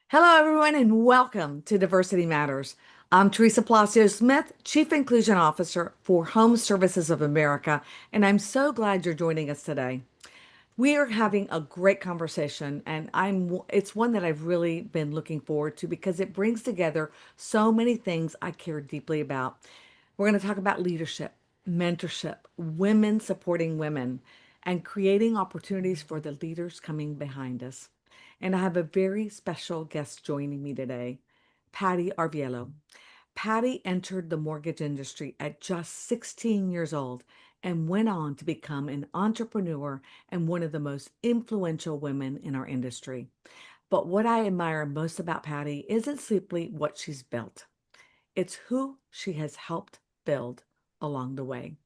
Hello, everyone, and welcome to Diversity Matters. I'm Teresa Palacios Smith, Chief Inclusion Officer for Home Services of America, and I'm so glad you're joining us today. We are having a great conversation, and it's one that I've really been looking forward to because it brings together so many things I care deeply about. We're going to talk about leadership, mentorship, women supporting women, and creating opportunities for the leaders coming behind us. And I have a very special guest joining me today, Patty Arvielo. Patty entered the mortgage industry at just 16 years old and went on to become an entrepreneur and one of the most influential women in our industry. But what I admire most about Patty isn't simply what she's built, it's who she has helped build along the way.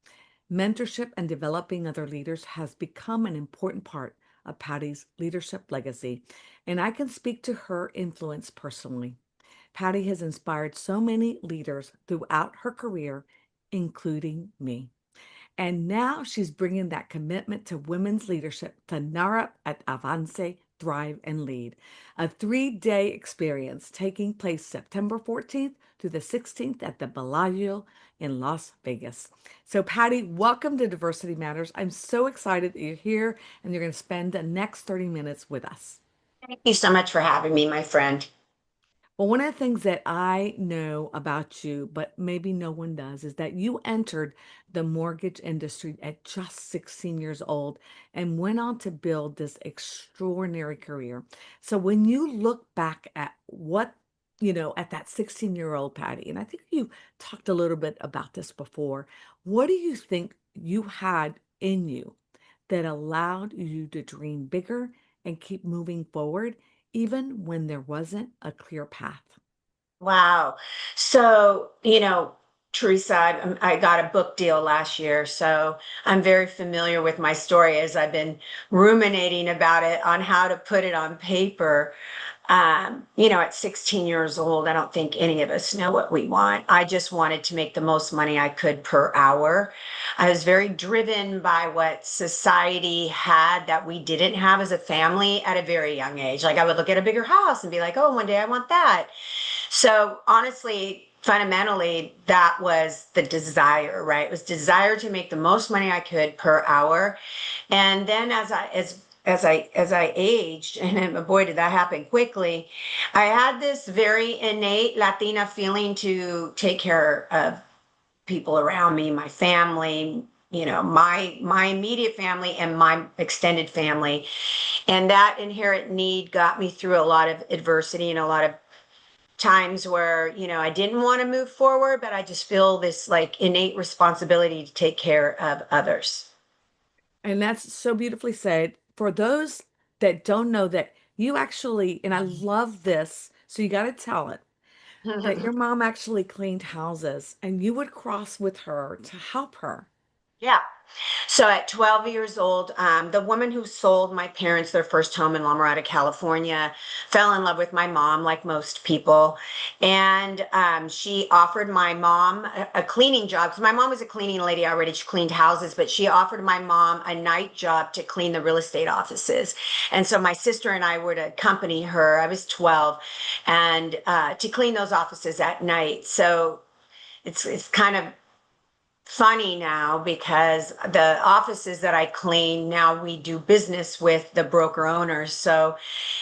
Mentorship and developing other leaders has become an important part of Patty's leadership legacy, and I can speak to her influence personally. Patty has inspired so many leaders throughout her career, including me. And now she's bringing that commitment to women's leadership to NAHREP at AVANCE, Thrive, and Lead, a 3-day experience taking place September 14th through the 16th at the Palacios in Las Vegas. So, Patty, welcome to Diversity Matters. I'm so excited that you're here and you're going to spend the next 30 minutes with us. Thank you so much for having me, my friend. Well, one of the things that I know about you, but maybe no one does, is that you entered the mortgage industry at just 16 years old and went on to build this extraordinary career. So when you look back at at that 16-year-old Patty, and I think you talked a little bit about this before, what do you think you had in you that allowed you to dream bigger and keep moving forward, even when there wasn't a clear path? Wow. So, Teresa, I got a book deal last year, so I'm very familiar with my story as I've been ruminating about it on how to put it on paper. At 16 years old, I don't think any of us know what we want. I just wanted to make the most money I could per hour. I was very driven by what society had that we didn't have as a family at a very young age. Like I would look at a bigger house and be like, oh, one day I want that. So honestly, fundamentally, that was the desire, right? It was desire to make the most money I could per hour. And then as I aged, and boy, did that happen quickly, I had this very innate Latina feeling to take care of people around me, my family, my immediate family and my extended family. And that inherent need got me through a lot of adversity and a lot of times where, I didn't want to move forward, but I just feel this like innate responsibility to take care of others. And that's so beautifully said. For those that don't know that you actually, and I love this, so you got to tell it, that your mom actually cleaned houses and you would cross with her to help her. Yeah. So at 12 years old, the woman who sold my parents their first home in La Mirada, California, fell in love with my mom, like most people. And she offered my mom a cleaning job because my mom was a cleaning lady already. She cleaned houses, but she offered my mom a night job to clean the real estate offices. And so my sister and I were to accompany her. I was 12, and to clean those offices at night. So it's kind of funny now because the offices that I clean now we do business with the broker owners. So,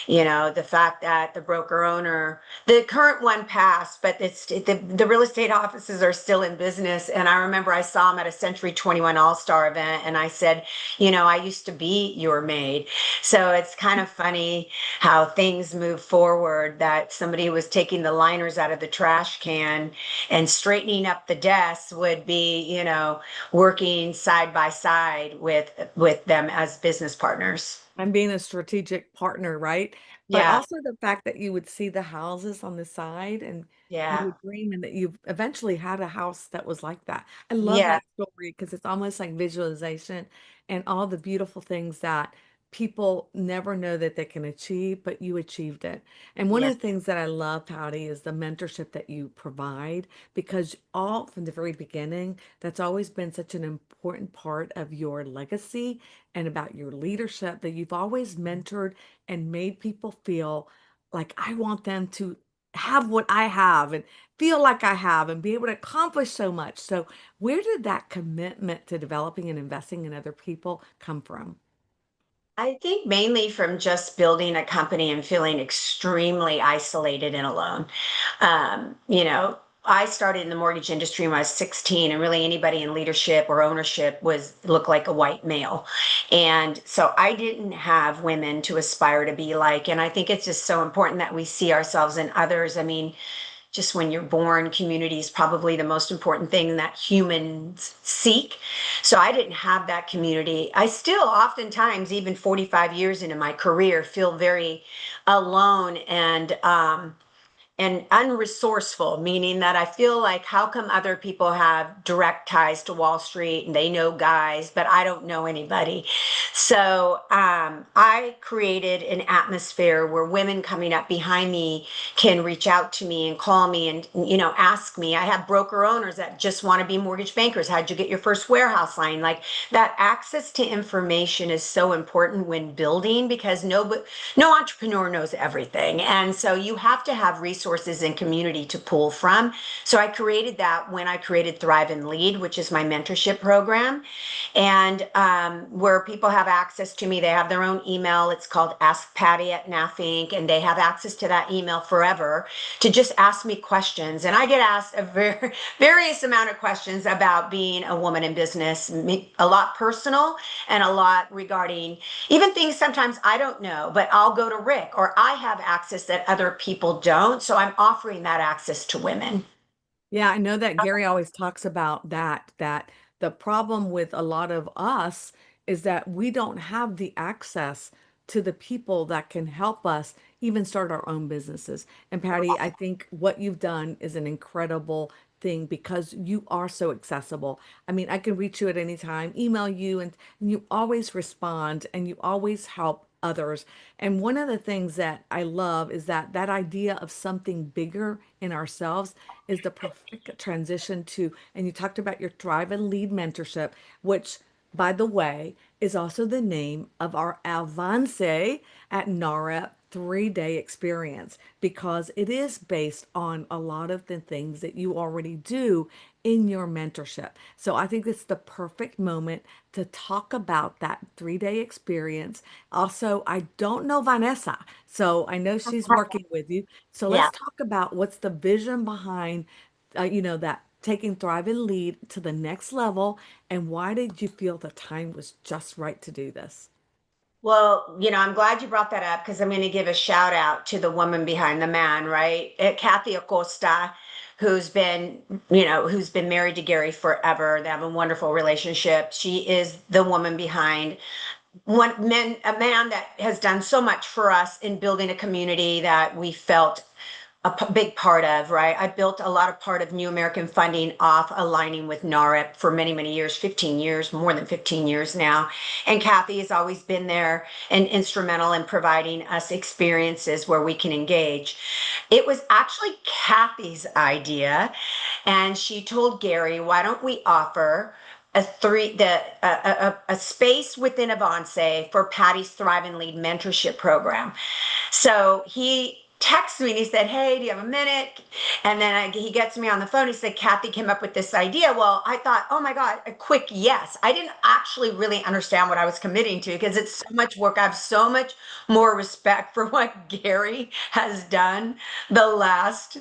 the fact that the broker owner, the current one passed, but the real estate offices are still in business. And I remember I saw him at a Century 21 All-Star event and I said, I used to be your maid. So it's kind of funny how things move forward that somebody was taking the liners out of the trash can and straightening up the desks would be, working side by side with them as business partners. And being a strategic partner, right? But Yeah, also the fact that you would see the houses on the side and you yeah, would dream and that you eventually had a house that was like that. I love yeah, that story because it's almost like visualization and all the beautiful things that people never know that they can achieve, but you achieved it. And one yeah, of the things that I love, Patty, is the mentorship that you provide because all from the very beginning, that's always been such an important part of your legacy and about your leadership that you've always mentored and made people feel like I want them to have what I have and feel like I have and be able to accomplish so much. So, where did that commitment to developing and investing in other people come from? I think mainly from just building a company and feeling extremely isolated and alone. I started in the mortgage industry when I was 16, and really anybody in leadership or ownership was looked like a white male. And so I didn't have women to aspire to be like. And I think it's just so important that we see ourselves in others. I mean, just when you're born, community is probably the most important thing that humans seek. So I didn't have that community. I still oftentimes, even 45 years into my career, feel very alone and unresourceful, meaning that I feel like how come other people have direct ties to Wall Street and they know guys, but I don't know anybody. So I created an atmosphere where women coming up behind me can reach out to me and call me and ask me. I have broker owners that just want to be mortgage bankers. How'd you get your first warehouse line? Like that access to information is so important when building because no entrepreneur knows everything. And so you have to have resources and community to pull from. So I created that when I created Thrive and Lead, which is my mentorship program. And where people have access to me, they have their own email. It's called Ask Patty at NAF Inc. And they have access to that email forever to just ask me questions. And I get asked a various amount of questions about being a woman in business, a lot personal and a lot regarding even things sometimes I don't know, but I'll go to Rick or I have access that other people don't. So I'm offering that access to women. Yeah, I know that Gary always talks about that the problem with a lot of us is that we don't have the access to the people that can help us even start our own businesses. And Patty, I think what you've done is an incredible thing because you are so accessible. I mean, I can reach you at any time, email you, and you always respond and you always help others. And one of the things that I love is that idea of something bigger in ourselves is the perfect transition to, and you talked about your Thrive and Lead mentorship, which, by the way, is also the name of our AVANCE at NAHREP 3-day experience because it is based on a lot of the things that you already do in your mentorship. So I think it's the perfect moment to talk about that 3-day experience. Also, I don't know Vanessa, so I know she's working with you. So Yeah. let's talk about what's the vision behind, that taking Thrive and Lead to the next level, and why did you feel the time was just right to do this? Well, I'm glad you brought that up because I'm going to give a shout out to the woman behind the man, right? Kathy Acosta, who's been married to Gary forever. They have a wonderful relationship. She is the woman behind a man that has done so much for us in building a community that we felt big part of, right? I built a lot of part of New American Funding off aligning with NAHREP for many, many years, 15 years, more than 15 years now. And Kathy has always been there and instrumental in providing us experiences where we can engage. It was actually Kathy's idea, and she told Gary, why don't we offer a space within Avance for Patty's Thrive and Lead mentorship program. So he texts me and he said, "Hey, do you have a minute?" And then he gets me on the phone. He said, "Kathy came up with this idea." Well, I thought, oh my God, a quick yes. I didn't actually really understand what I was committing to because it's so much work. I have so much more respect for what Gary has done the last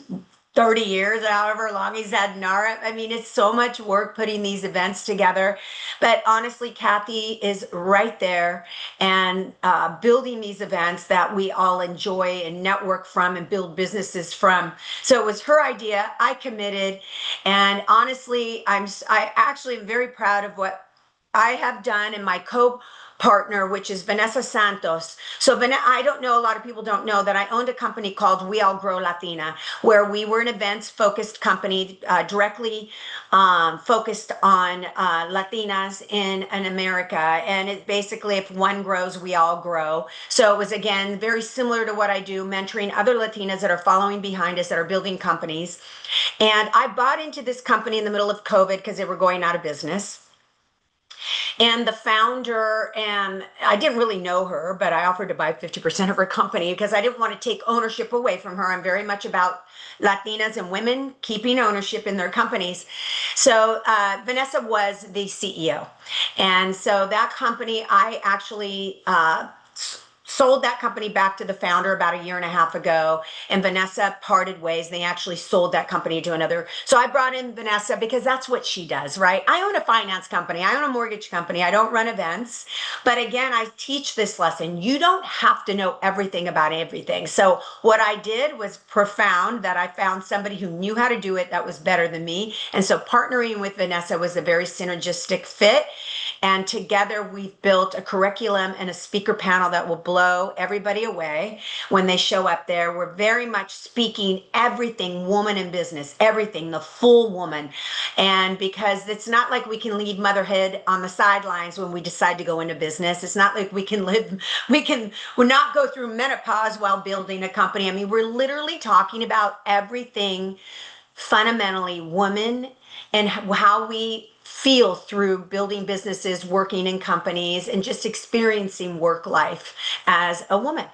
30 years, however long he's had NARA. I mean, it's so much work putting these events together. But honestly, Kathy is right there and building these events that we all enjoy and network from and build businesses from. So it was her idea. I committed. And honestly, I actually am very proud of what I have done and my co-partner, which is Vanessa Santos. So I don't know, a lot of people don't know that I owned a company called We All Grow Latina, where we were an events focused company directly focused on Latinas in America. And it basically, if one grows, we all grow. So it was, again, very similar to what I do, mentoring other Latinas that are following behind us, that are building companies. And I bought into this company in the middle of COVID because they were going out of business. And the founder, and I didn't really know her, but I offered to buy 50% of her company because I didn't want to take ownership away from her. I'm very much about Latinas and women keeping ownership in their companies. So Vanessa was the CEO. And so that company, I actually sold that company back to the founder about a year and a half ago, and Vanessa parted ways. They actually sold that company to another. So I brought in Vanessa because that's what she does, right? I own a finance company, I own a mortgage company, I don't run events. But again, I teach this lesson. You don't have to know everything about everything. So what I did was profound, that I found somebody who knew how to do it that was better than me. And so partnering with Vanessa was a very synergistic fit. And together we've built a curriculum and a speaker panel that will blow everybody away when they show up there. We're very much speaking everything woman in business, everything, the full woman. And because it's not like we can leave motherhood on the sidelines when we decide to go into business. It's not like we'll not go through menopause while building a company. I mean, we're literally talking about everything fundamentally woman and how we feel through building businesses, working in companies, and just experiencing work life as a woman.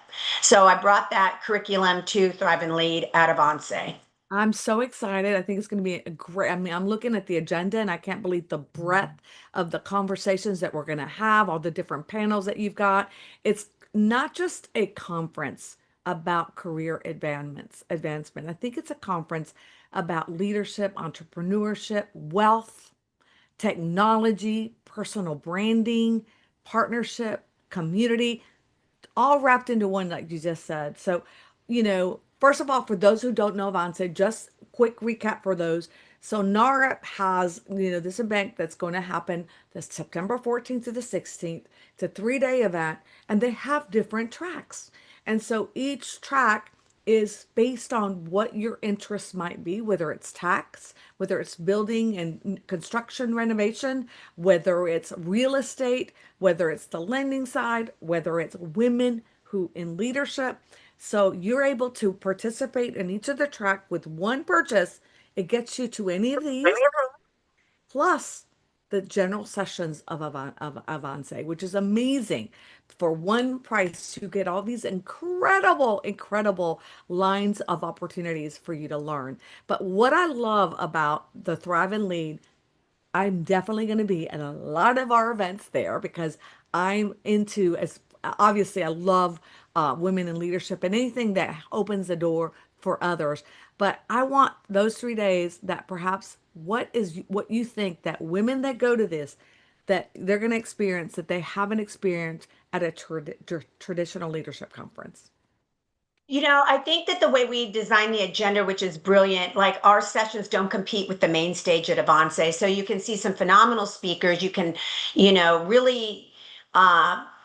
So I brought that curriculum to Thrive and Lead at AVANCE. I'm so excited. I think it's going to be a great, I mean, I'm looking at the agenda and I can't believe the breadth of the conversations that we're going to have, all the different panels that you've got. It's not just a conference about career advancement. I think it's a conference about leadership, entrepreneurship, wealth, technology, personal branding, partnership, community, all wrapped into one, like you just said. So, first of all, for those who don't know Avance, just quick recap for those. So NAHREP has, this event that's going to happen this September 14th to the 16th. It's a 3-day event, and they have different tracks. And so each track is based on what your interests might be, whether it's tax, whether it's building and construction renovation, whether it's real estate, whether it's the lending side, whether it's women who in leadership. So you're able to participate in each of the track with one purchase. It gets you to any of these, plus the general sessions of Avance, which is amazing. For one price, you get all these incredible, incredible lines of opportunities for you to learn. But what I love about the Thrive and Lead, I'm definitely going to be at a lot of our events there because I'm into, as obviously I love women in leadership and anything that opens the door for others. But I want those 3 days that perhaps what you think that women that go to this, that they're going to experience that they haven't experienced at a traditional leadership conference. I think that the way we design the agenda, which is brilliant, like our sessions don't compete with the main stage at Avance. So you can see some phenomenal speakers. You can, really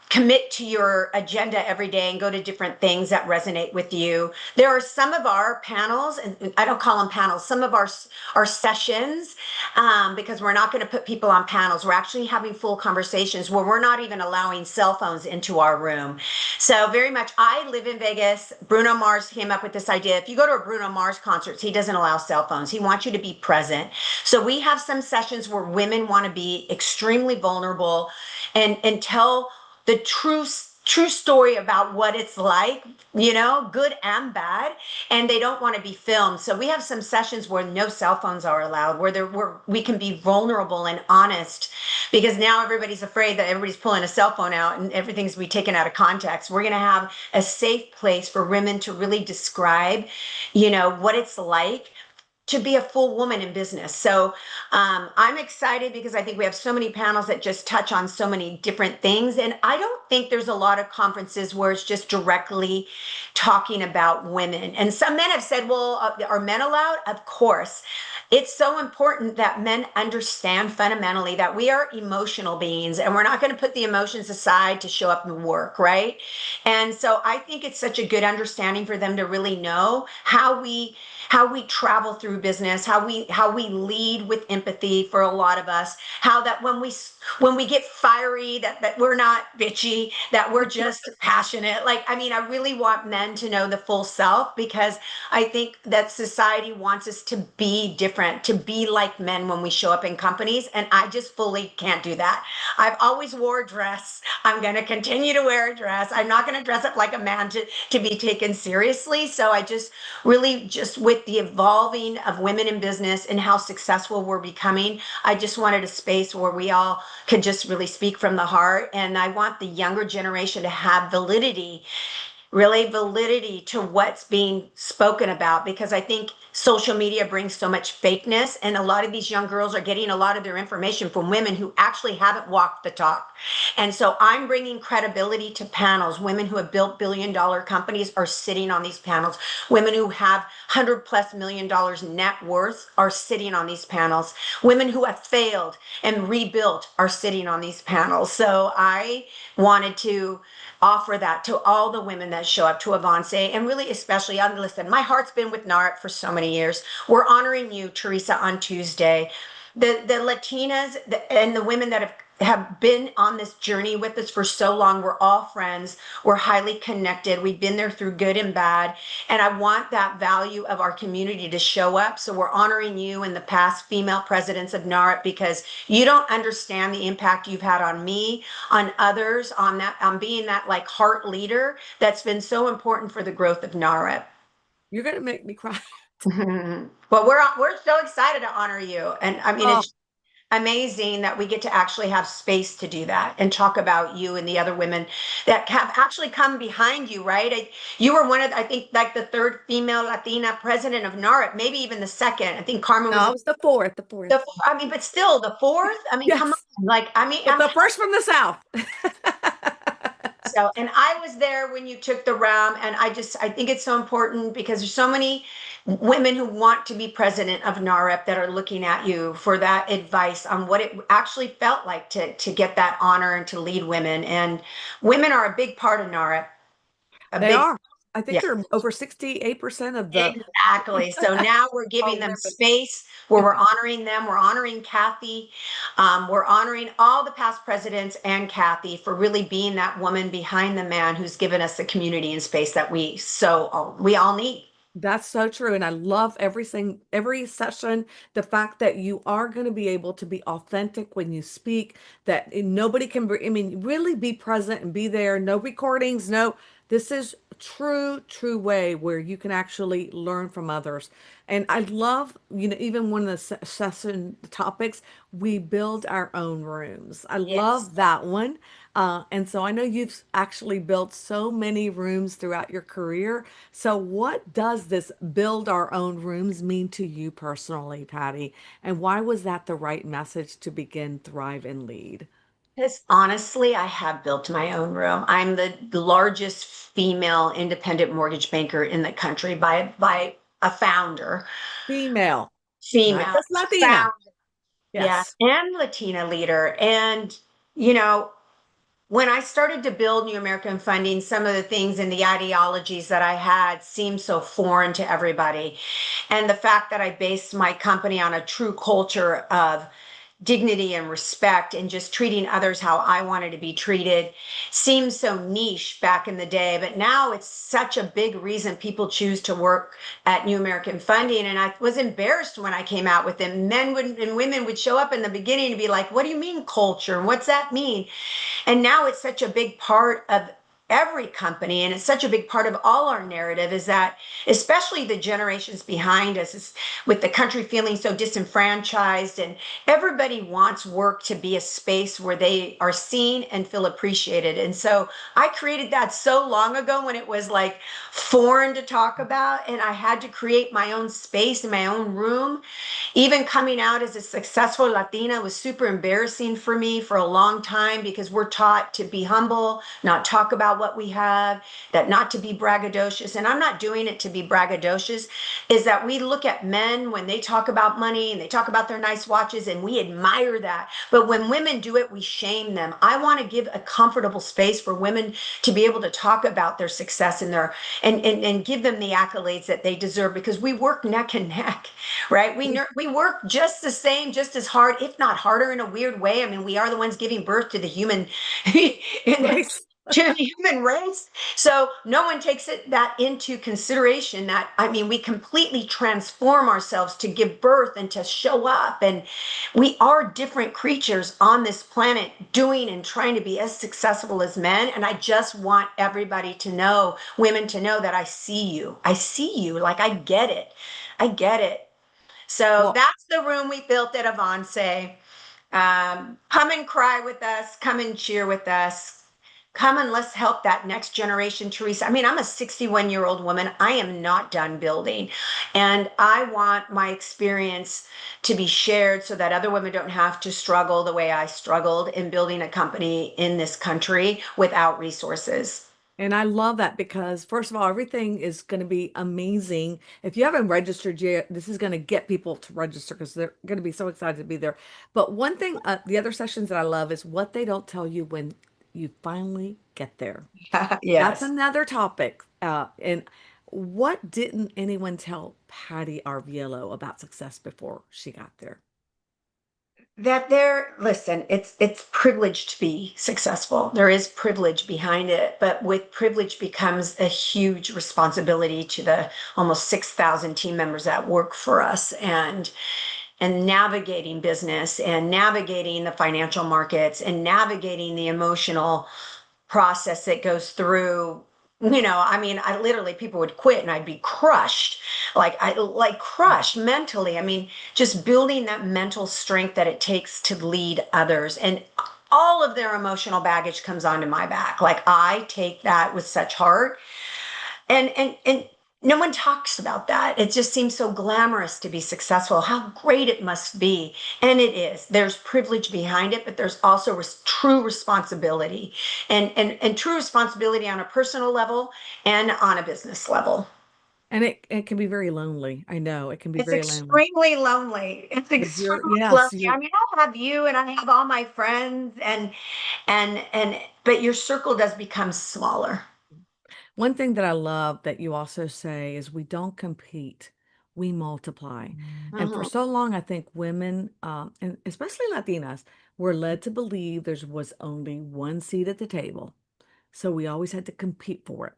commit to your agenda every day and go to different things that resonate with you. There are some of our panels, and I don't call them panels, some of our sessions, because we're not going to put people on panels. We're actually having full conversations where we're not even allowing cell phones into our room. So very much, I live in Vegas. Bruno Mars came up with this idea. If you go to a Bruno Mars concert, he doesn't allow cell phones. He wants you to be present. So we have some sessions where women want to be extremely vulnerable and tell the true story about what it's like, good and bad, and they don't want to be filmed. So we have some sessions where no cell phones are allowed, where we can be vulnerable and honest, because now everybody's afraid that everybody's pulling a cell phone out and everything's be taken out of context. We're going to have a safe place for women to really describe, what it's like to be a full woman in business. So I'm excited because I think we have so many panels that just touch on so many different things. And I don't think there's a lot of conferences where it's just directly talking about women. And some men have said, well, are men allowed? Of course. It's so important that men understand fundamentally that we are emotional beings and we're not going to put the emotions aside to show up and work, right? And so I think it's such a good understanding for them to really know how we travel through business, how we lead with empathy for a lot of us, how that when we get fiery, that we're not bitchy, that we're just passionate. Like, I mean, I really want men to know the full self because I think that society wants us to be different different, to be like men when we show up in companies. And I just fully can't do that. I've always wore a dress. I'm going to continue to wear a dress. I'm not going to dress up like a man to be taken seriously. So I just really, just with the evolving of women in business and how successful we're becoming, I just wanted a space where we all could just really speak from the heart. And I want the younger generation to have validity, really validity to what's being spoken about, because I think social media brings so much fakeness, and a lot of these young girls are getting a lot of their information from women who actually haven't walked the talk. And so I'm bringing credibility to panels. Women who have built billion-dollar companies are sitting on these panels. Women who have $100+ million net worth are sitting on these panels. Women who have failed and rebuilt are sitting on these panels. So I wanted to offer that to all the women that show up to Avance, and really especially on, listen, my heart's been with NAHREP for so many years. We're honoring you, Teresa, on Tuesday. The Latinas and the women that have been on this journey with us for so long, we're all friends. We're highly connected. We've been there through good and bad. And I want that value of our community to show up. So we're honoring you and the past female presidents of NAHREP, because you don't understand the impact you've had on me, on others, on that, on being that like heart leader that's been so important for the growth of NAHREP. You're going to make me cry. Well, we're so excited to honor you. And I mean, Oh, it's amazing that we get to actually have space to do that and talk about you and the other women that have actually come behind you, right? You were one of, I think, like the third female Latina president of NAHREP, maybe even the second. I think Carmen no, was I was the fourth, the fourth. the, I mean, but still the fourth. I mean, come Yes, on. Like, I mean, but the first from the South. so, and I was there when you took the realm, and I think it's so important because there's so many women who want to be president of NAHREP that are looking at you for that advice on what it actually felt like to get that honor and to lead women. And women are a big part of NAHREP, a They big, are. I think yeah. they're over 68% of the Exactly. So now we're are giving them women. space where we're honoring them. We're honoring Kathy. We're honoring all the past presidents and Kathy for really being that woman behind the man who's given us the community and space that we all need. That's so true. And I love everything, every session, the fact that you are going to be able to be authentic when you speak, that nobody can, I mean, really be present and be there. No recordings, no, this is true way where you can actually learn from others. And I love, even one of the session topics, we build our own rooms. I Yes. love that one. And so I know you've actually built so many rooms throughout your career. So what does this build our own rooms mean to you personally, Patty? And why was that the right message to begin Thrive and Lead? Because honestly, I have built my own room. I'm the largest female independent mortgage banker in the country by a founder, Female, not female just Latina. founder, yeah, Yes. and Latina leader. And you know, when I started to build New American Funding, some of the things and the ideologies that I had seemed so foreign to everybody. And the fact that I based my company on a true culture of dignity and respect and just treating others how I wanted to be treated seemed so niche back in the day. But now it's such a big reason people choose to work at New American Funding. And I was embarrassed when I came out with them. Men would and women would show up in the beginning and be like, what do you mean culture? What's that mean? And now it's such a big part of every company, and it's such a big part of all our narrative, is that especially the generations behind us, is with the country feeling so disenfranchised, and everybody wants work to be a space where they are seen and feel appreciated. And so I created that so long ago when it was like foreign to talk about, and I had to create my own space in my own room. Even coming out as a successful Latina was super embarrassing for me for a long time, because we're taught to be humble, not talk about what we have, that not to be braggadocious. And I'm not doing it to be braggadocious, is that we look at men when they talk about money and they talk about their nice watches and we admire that. But when women do it, we shame them. I want to give a comfortable space for women to be able to talk about their success and their and give them the accolades that they deserve, because we work neck and neck, right? We work just the same, just as hard, if not harder, in a weird way. I mean, we are the ones giving birth to the human in Race. to the human race. So no one takes that into consideration that, I mean, we completely transform ourselves to give birth and to show up. And we are different creatures on this planet doing and trying to be as successful as men. And I just want everybody to know, women to know that I see you. I see you. Like I get it. I get it. So Well, that's the room we built at Avance. Come and cry with us, come and cheer with us, come and let's help that next generation, Teresa. I mean, I'm a 61-year-old woman. I am not done building. And I want my experience to be shared so that other women don't have to struggle the way I struggled in building a company in this country without resources. and I love that because, first of all, everything is going to be amazing. If you haven't registered yet, this is going to get people to register because they're going to be so excited to be there. But one thing, the other sessions that I love is what they don't tell you when you finally get there. That's Yes. another topic. And what didn't anyone tell Patty Arvielo about success before she got there? That there, listen, it's privilege to be successful. There is privilege behind it, but with privilege becomes a huge responsibility to the almost 6,000 team members that work for us, and navigating business and navigating the financial markets and navigating the emotional process that goes through. I mean, I literally, people would quit and I'd be crushed, like crushed mentally. I mean, just building that mental strength that it takes to lead others, and all of their emotional baggage comes onto my back. Like I take that with such heart, and no one talks about that. It just seems so glamorous to be successful, how great it must be. And it is. There's privilege behind it, but there's also true responsibility, and true responsibility on a personal level and on a business level. And it can be very lonely. I know it can be It's very lonely extremely lonely. It's because you're, extremely yes, lonely. I you're mean, I have you and I have all my friends, and but your circle does become smaller. one thing that I love that you also say is we don't compete, we multiply. And for Mhm. so long, I think women, and especially Latinas, were led to believe there was only one seat at the table. So we always had to compete for it.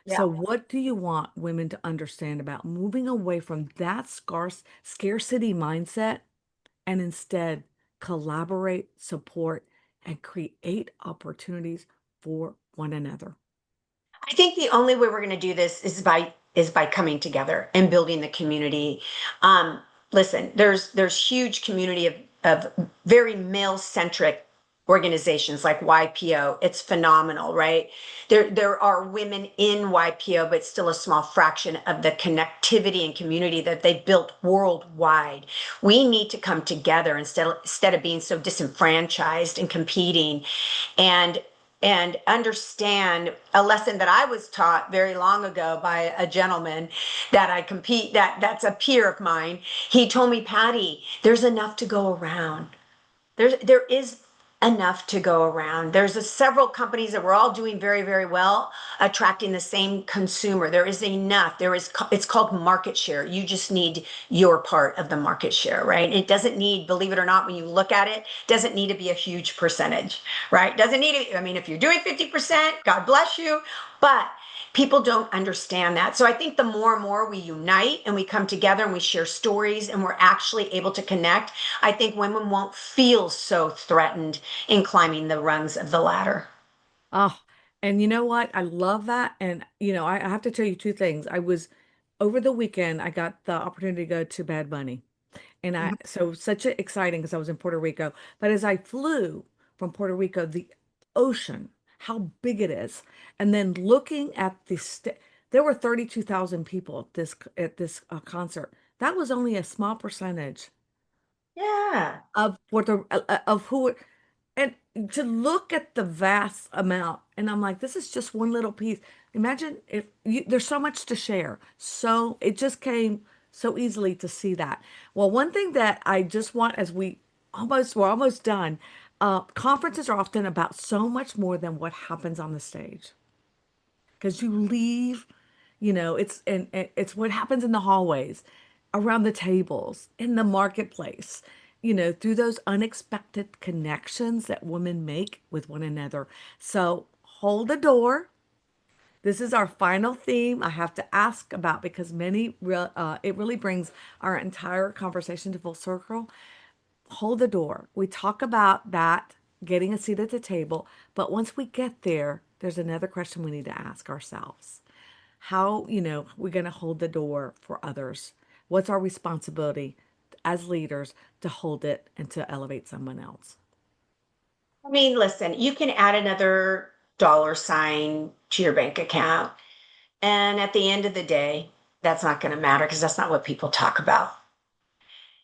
Yeah. So what do you want women to understand about moving away from that scarcity mindset and instead collaborate, support, and create opportunities for one another? I think the only way we're going to do this is by coming together and building the community. Um, Listen, there's huge community of very male centric organizations like YPO. It's phenomenal, right? There are women in YPO, but still a small fraction of the connectivity and community that they built worldwide. We need to come together instead of being so disenfranchised and competing, and understand a lesson that I was taught very long ago by a gentleman that that's a peer of mine. He told me, Patty, there's enough to go around. There is enough to go around. There's several companies that we're all doing very, very well, attracting the same consumer. There is enough. It's called market share. You just need your part of the market share, right? It doesn't need, believe it or not, when you look at it, doesn't need to be a huge percentage, right? Doesn't need to, I mean, if you're doing 50%, God bless you, but people don't understand that. So I think the more and more we unite and we come together and we share stories and we're actually able to connect, I think women won't feel so threatened in climbing the rungs of the ladder. Oh, and you know what? I love that. And, I have to tell you two things. Over the weekend, I got the opportunity to go to Bad Bunny. And so such a exciting because I was in Puerto Rico. But as I flew from Puerto Rico, the ocean, how big it is, and then looking at there were 32,000 people at this concert. That was only a small percentage Yeah. of of who, and to look at the vast amount, and I'm like, this is just one little piece. Imagine if there's so much to share. So it just came so easily to see that. Well, one thing that I just want as we're almost done, conferences are often about so much more than what happens on the stage because you leave, and it's what happens in the hallways, around the tables, in the marketplace, through those unexpected connections that women make with one another. So hold the door. This is our final theme I have to ask about because it really brings our entire conversation to full circle. Hold the door. We talk about that, getting a seat at the table, but once we get there, there's another question we need to ask ourselves. How, we're going to hold the door for others? What's our responsibility as leaders to hold it and to elevate someone else? I mean, listen, you can add another dollar sign to your bank account. And at the end of the day, that's not going to matter because that's not what people talk about.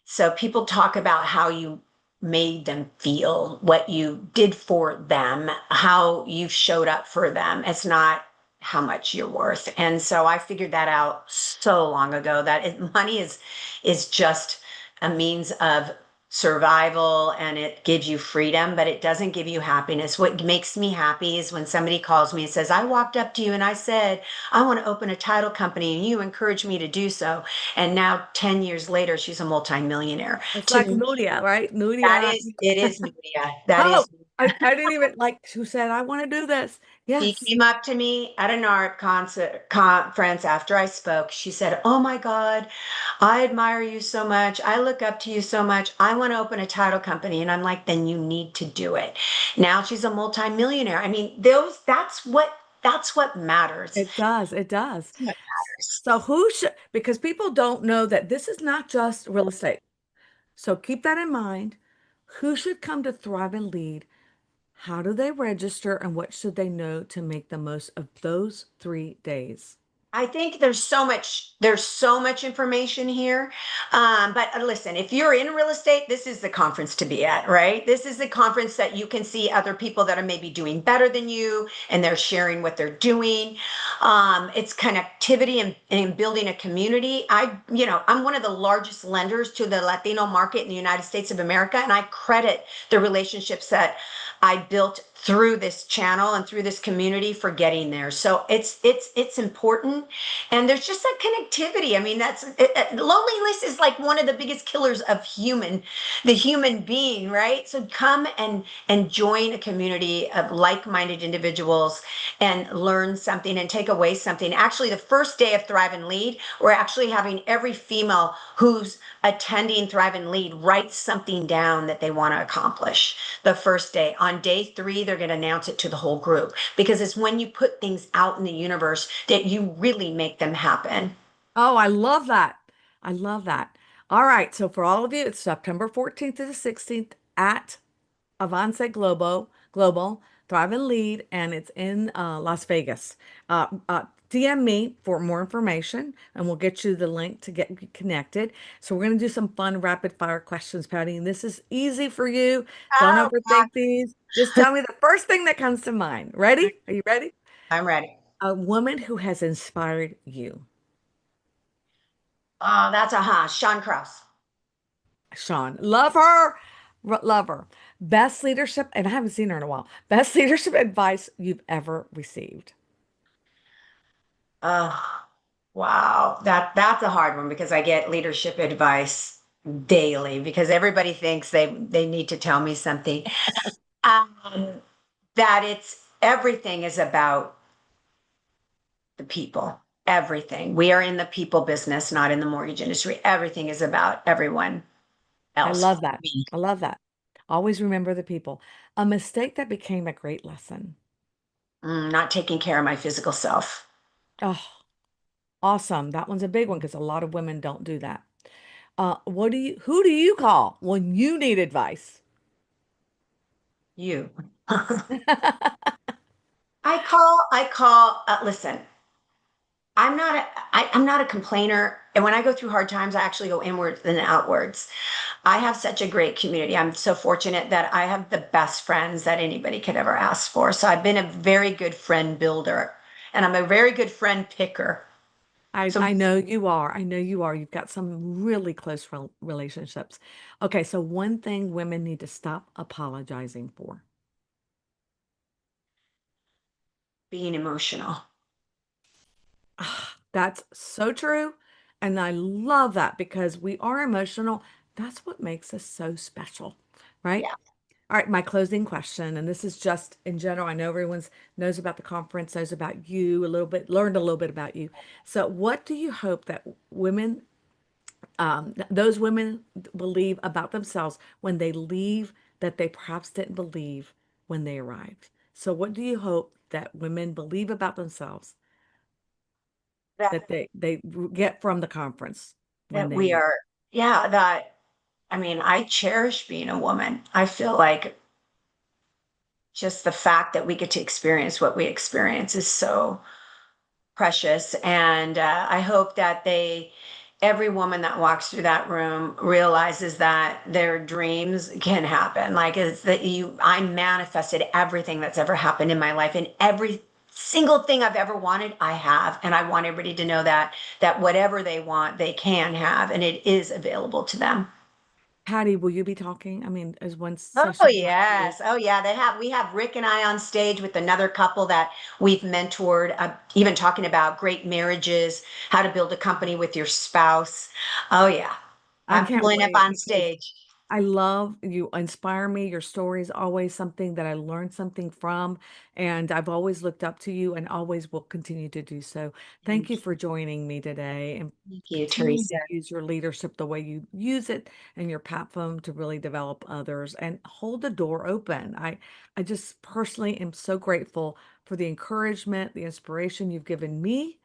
So people talk about how you made them feel, what you did for them, how you showed up for them. It's not how much you're worth. And so I figured that out so long ago that money is just a means of survival, and it gives you freedom, but it doesn't give you happiness. What makes me happy is when somebody calls me and says, I walked up to you and I said, I want to open a title company, and you encouraged me to do so. And now 10 years later, she's a multimillionaire. It's To like me, Nudia, right? that Nudia. is, it is Nuria. That Oh, is I didn't even like who said, I want to do this. She Yes, came up to me at an art concert conference after I spoke. She said, "Oh my God, I admire you so much. I look up to you so much. I want to open a title company." And I'm like, "Then you need to do it." Now she's a multimillionaire. I mean, that's what matters. it does. It does. That's what matters. So who should, because people don't know that this is not just real estate. So keep that in mind. Who should come to Thrive and Lead? How do they register and what should they know to make the most of those 3 days? I think there's so much information here. But listen, if you're in real estate, this is the conference to be at, right? This is the conference that you can see other people that are maybe doing better than you, and they're sharing what they're doing. It's connectivity and building a community. I'm one of the largest lenders to the Latino market in the United States of America, and I credit the relationships that I built through this channel and through this community for getting there. So it's important, and there's just that connectivity. I mean, loneliness is like one of the biggest killers of the human being, right? So come and join a community of like-minded individuals and learn something and take away something. Actually, the first day of Thrive and Lead, we're actually having every female who's attending Thrive and Lead write something down that they want to accomplish the first day. On day 3, they're going to announce it to the whole group because it's when you put things out in the universe that you really make them happen. Oh, I love that. I love that. All right. So for all of you, it's September 14th to the 16th at Avance Global, Thrive and Lead, and it's in Las Vegas. DM me for more information, and we'll get you the link to get connected. So we're going to do some fun rapid fire questions, Patty, and this is easy for you. Don't Oh, overthink these. Just tell me the first thing that comes to mind. God. Ready? Are you ready? I'm ready. A woman who has inspired you. Oh, that's a Sean Cross. Sean. Love her. Love her. Best leadership, and I haven't seen her in a while. Best leadership advice you've ever received. Oh, wow. That's a hard one because I get leadership advice daily because everybody thinks they need to tell me something. Um, that it's everything is about the people. Everything. We are in the people business, not in the mortgage industry. Everything is about everyone I else. love that. Me. I love that. Always remember the people. A mistake that became a great lesson. Not taking care of my physical self. Oh, awesome. That one's a big one because a lot of women don't do that. Who do you call when you need advice? You. Listen, I'm not a complainer. And when I go through hard times, I actually go inwards than outwards. I have such a great community. I'm so fortunate that I have the best friends that anybody could ever ask for. So I've been a very good friend builder, and I'm a very good friend picker. So I know you are. I know you are. You've got some really close relationships. Okay, so one thing women need to stop apologizing for. being emotional. Ah, that's so true. And I love that because we are emotional. That's what makes us so special, right? Yeah. All right, my closing question, and this is just in general. I know everyone's knows about the conference, knows about you a little bit, learned a little bit about you. So, what do you hope that women, those women believe about themselves when they leave that they perhaps didn't believe when they arrived? So, what do you hope that women believe about themselves That that they get from the conference when that they we leave? are, yeah, that I mean, I cherish being a woman. I feel like just the fact that we get to experience what we experience is so precious. And I hope that every woman that walks through that room realizes that their dreams can happen. Like, is that I manifested everything that's ever happened in my life, and every single thing I've ever wanted, I have. And I want everybody to know that whatever they want, they can have, and it is available to them. Patty, will you be talking? I mean, is one Oh session about you? yes. Oh yeah. We have Rick and I on stage with another couple that we've mentored, even talking about great marriages, how to build a company with your spouse. Oh yeah. I I'm can't pulling up wait on because stage. I love you inspire me. Your story is always something that I learned something from, and I've always looked up to you and always will continue to do so. Thank Thank you for joining me today and you, continuing to Teresa. use your leadership the way you use it and your platform to really develop others and hold the door open. I just personally am so grateful for the encouragement, the inspiration you've given me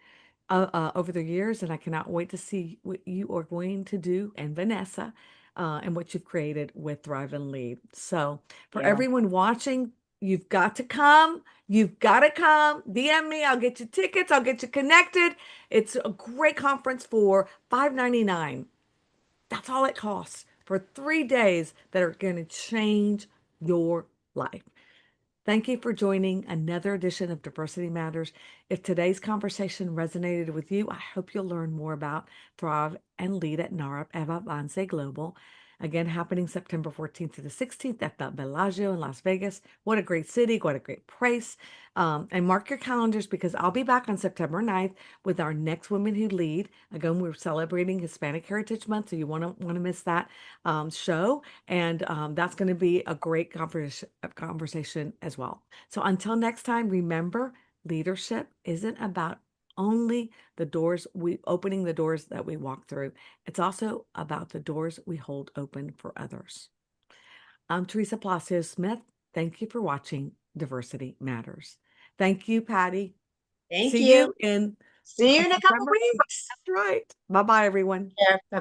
over the years, and I cannot wait to see what you are going to do and Vanessa and what you've created with Thrive and Lead. So, for Yeah. everyone watching, you've got to come. You've got to come. DM me. I'll get you tickets. I'll get you connected. It's a great conference for $5.99. That's all it costs for 3 days that are going to change your life. Thank you for joining another edition of Diversity Matters. If today's conversation resonated with you, I hope you'll learn more about Thrive and Lead at NAHREP AVANCE Global. Again, happening September 14th to the 16th at the Bellagio in Las Vegas. What a great city, what a great place. And mark your calendars because I'll be back on September 9th with our next Women Who Lead. Again, we're celebrating Hispanic Heritage Month, so you want to miss that show. And that's going to be a great conversation as well. So until next time, remember leadership isn't about only the doors we opening the doors that we walk through. It's also about the doors we hold open for others. I'm Teresa Palacios Smith. Thank you for watching Diversity Matters. Thank you, Patty. Thank See you. you in See you on in a couple September 8th. weeks. That's right. Bye bye, everyone. Yeah.